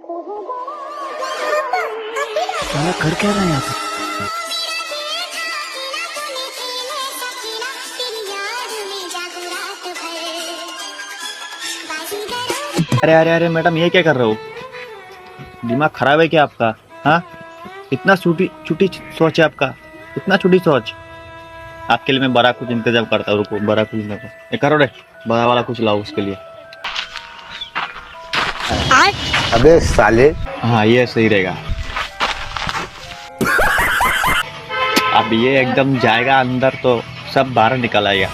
साला कर क्या रहा है यहाँ पे? अरे अरे अरे मैडम, ये क्या कर रहे हो? दिमाग खराब है क्या आपका? हाँ, इतना छोटी छोटी सोच है आपका, इतना छोटी सोच। आपके लिए मैं बड़ा कुछ इंतजाम करता हूँ, रुको। बड़ा कुछ ना ये करो रे, बड़ा वाला कुछ लाओ उसके लिए। अबे साले। हाँ, ये सही रहेगा। अब ये एकदम जाएगा अंदर तो सब बाहर निकल आएगा।